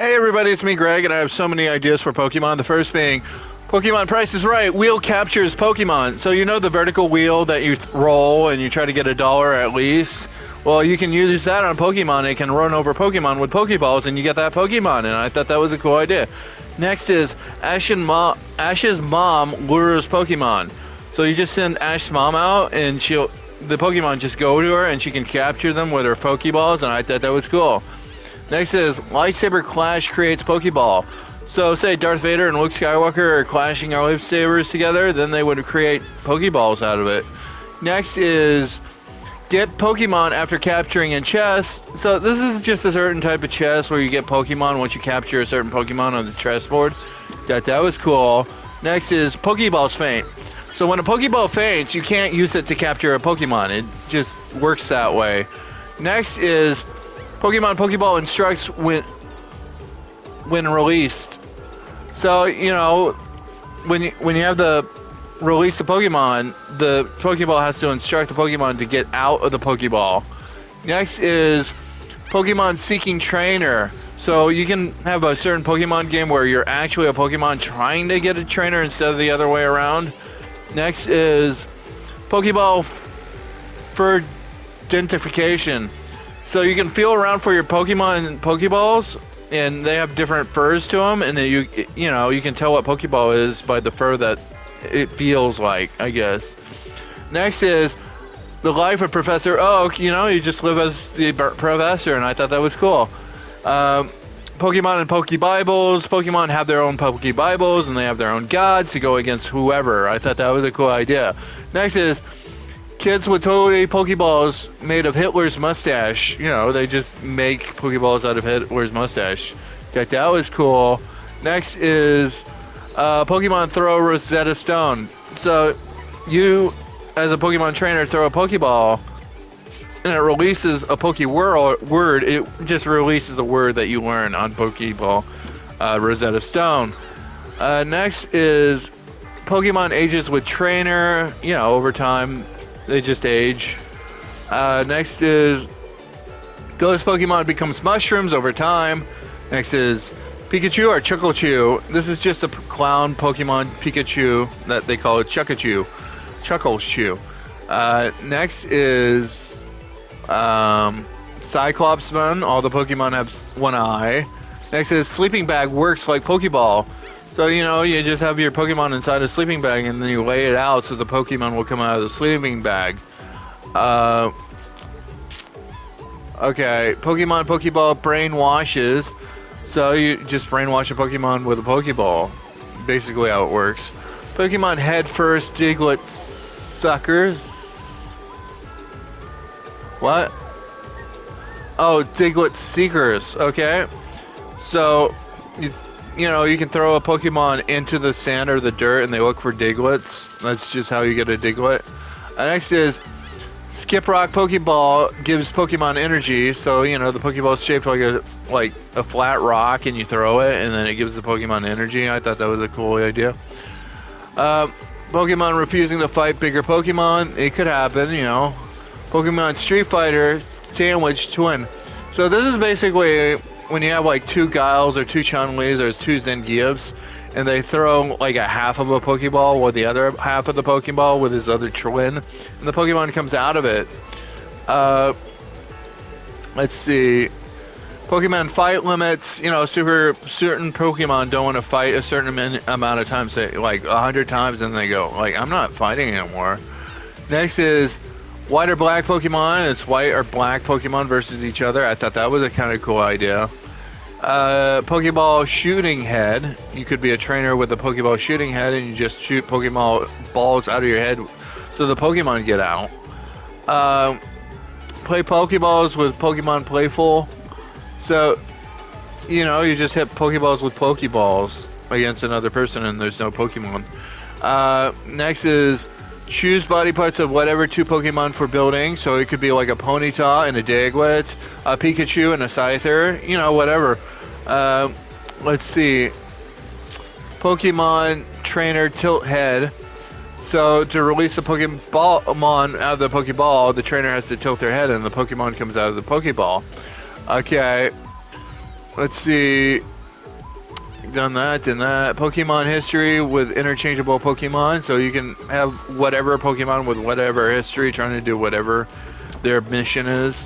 Hey everybody, it's me Greg, and I have so many ideas for Pokemon. The first being, Pokemon Price is Right. Wheel captures Pokemon. So you know the vertical wheel that you roll and you try to get $1 at least? Well, you can use that on Pokemon. It can run over Pokemon with Pokeballs and you get that Pokemon, and I thought that was a cool idea. Next is Ash's mom lures Pokemon. So you just send Ash's mom out and the Pokemon just go to her and she can capture them with her Pokeballs, and I thought that was cool. Next is Lightsaber Clash creates Pokeball. So say Darth Vader and Luke Skywalker are clashing our lightsabers together, then they would create Pokeballs out of it. Next is get Pokemon after capturing in chess. So this is just a certain type of chess where you get Pokemon once you capture a certain Pokemon on the chessboard. That was cool. Next is Pokeballs faint. So when a Pokeball faints, you can't use it to capture a Pokemon. It just works that way. Next is Pokeball instructs when released. So, you know, when you have the release the Pokemon, the Pokeball has to instruct the Pokemon to get out of the Pokeball. Next is Pokemon seeking trainer. So you can have a certain Pokemon game where you're actually a Pokemon trying to get a trainer instead of the other way around. Next is Pokeball for identification. So you can feel around for your Pokemon and Pokeballs, and they have different furs to them, and you can tell what Pokeball is by the fur that it feels like, I guess. Next is the life of Professor Oak. You know, you just live as the professor, and I thought that was cool. Pokemon and Pokebibles. Pokemon have their own Pokebibles, and they have their own gods to go against whoever. I thought that was a cool idea. Next is kids with totally Pokeballs made of Hitler's mustache. You know, they just make Pokeballs out of Hitler's mustache. That was cool. Next is Pokemon throw Rosetta Stone. So you, as a Pokemon trainer, throw a Pokeball, and it releases a word. It just releases a word that you learn on Pokeball Rosetta Stone. Next is Pokemon ages with trainer. You know, over time they just age. Next is Ghost Pokemon becomes mushrooms over time. Next is Pikachu or Chucklechew. This is just a clown Pokemon Pikachu that they call it Chucklechew. Next is Cyclopsman. All the Pokemon have one eye. Next is Sleeping Bag works like Pokeball. So, you know, you just have your Pokemon inside a sleeping bag and then you lay it out so the Pokemon will come out of the sleeping bag. Okay, Pokemon Pokeball brainwashes. So you just brainwash a Pokemon with a Pokeball. Basically how it works. Pokemon head first Diglett suckers. What? Oh, Diglett seekers. Okay. So you know, you can throw a Pokemon into the sand or the dirt and they look for Digletts. That's just how you get a Diglett. Next is Skip Rock Pokeball gives Pokemon energy. So, you know, the Pokeball is shaped like a flat rock and you throw it and then it gives the Pokemon energy. I thought that was a cool idea. Pokemon refusing to fight bigger Pokemon. It could happen, you know. Pokemon Street Fighter sandwich twin. So this is basically when you have like two Guiles or two Chun-Lis or two Zangiefs, and they throw like a half of a Pokeball with the other half of the Pokeball with his other twin, and the Pokemon comes out of it. Let's see. Pokemon fight limits. You know, certain Pokemon don't want to fight a certain amount of times, say like 100 times, and they go like, I'm not fighting anymore. Next is white or black Pokemon. It's white or black Pokemon versus each other. I thought that was a kind of cool idea. Pokeball shooting head. You could be a trainer with a Pokeball shooting head and you just shoot Pokeball balls out of your head so the Pokemon get out. Play Pokeballs with Pokemon Playful. So, you know, you just hit Pokeballs with Pokeballs against another person and there's no Pokemon. Next is choose body parts of whatever two Pokemon for building. So it could be like a Ponyta and a Diglett, a Pikachu and a Scyther, you know, whatever. Let's see. Pokemon Trainer Tilt Head. So to release a Pokemon out of the Pokeball, the trainer has to tilt their head and the Pokemon comes out of the Pokeball. Okay. let's see. Done that, done that. Pokemon history with interchangeable Pokemon, so you can have whatever Pokemon with whatever history trying to do whatever their mission is.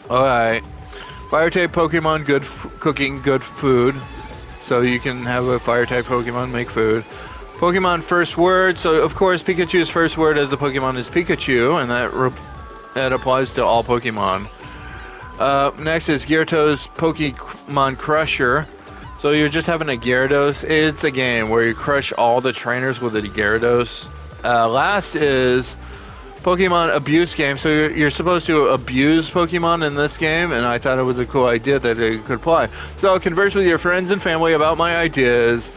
Alright. Fire type Pokemon, good cooking, good food. So you can have a fire type Pokemon make food. Pokemon first word, so of course Pikachu's first word as a Pokemon is Pikachu, and that applies to all Pokemon. Next is Gyarados Pokemon Crusher. So you're just having a Gyarados. It's a game where you crush all the trainers with a Gyarados. Last is Pokemon Abuse game. So you're supposed to abuse Pokemon in this game, and I thought it was a cool idea that it could apply. So converse with your friends and family about my ideas.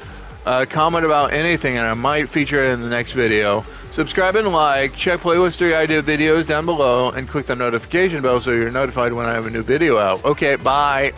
Comment about anything, and I might feature it in the next video. Subscribe and like. Check playlist 3 idea videos down below, and click the notification bell so you're notified when I have a new video out. Okay, bye.